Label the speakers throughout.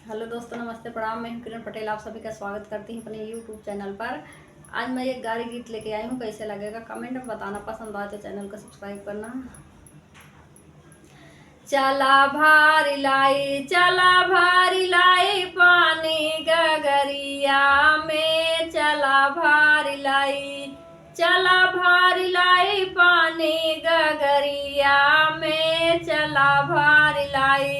Speaker 1: Hello दोस्तों, नमस्ते, प्रणाम। मैं हूं किरण पटेल, आप सभी का स्वागत करती हूं अपने यूट्यूब चैनल पर। आज मैं एक गाड़ी गीत लेके आई हूं। कैसे लगेगा कमेंट में बताना, पसंद आए तो चैनल को सब्सक्राइब करना। चला भारी लाई, चला भारी लाई, पानी गगरिया में। चला भारी लाई, चला भारी लाई, पानी गगरिया में। चला भारी लाई,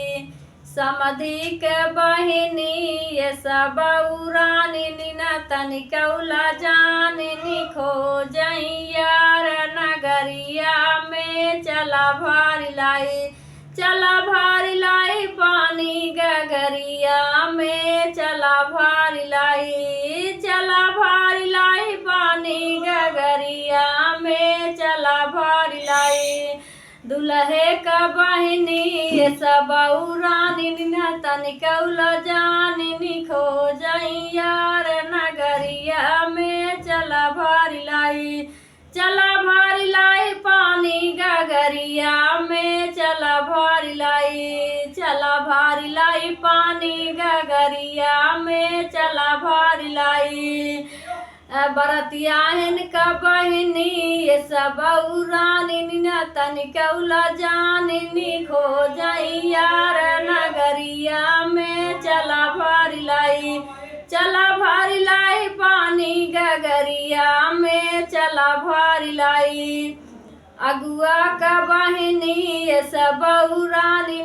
Speaker 1: समधि के बहिनी ये सब उरानी निना तनिकौला जानी खो जइयार नगरिया में। चला भारी लाई, चला भारी लाई, पानी गगरिया में। चला भारी लाई, चला भारी लाई, पानी गगरिया में। चला भारी लाई, दुल्हे का बहिनी ये सब उरानी तनिकौला जानी खो जइयार नगरिया में। चला भारी लाई, चला भारी लाई, पानी गगरिया में। चला भारी लाई, चला भारी लाई, पानी गगरिया में। चला भारी लाई, बरतियाहन का बहिनी ये सब उरानी तनिकौला जानी खो जइयार नगरिया में। चला भारी लाई, चला भारी लाई, पानी गगरिया में। चला भारी लाई, अगुआ का बहिनी ये सब उरानी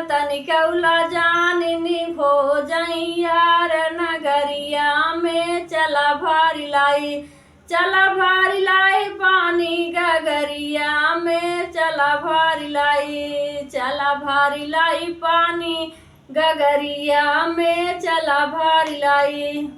Speaker 1: तनिकौला जानी खो जइयार नगरिया में। चला भारी लाई, चला भारी लाई, पानी गगरिया में। चला भारी लाई, चला भारी लाई, पानी गगरिया में। चला भारी लाई।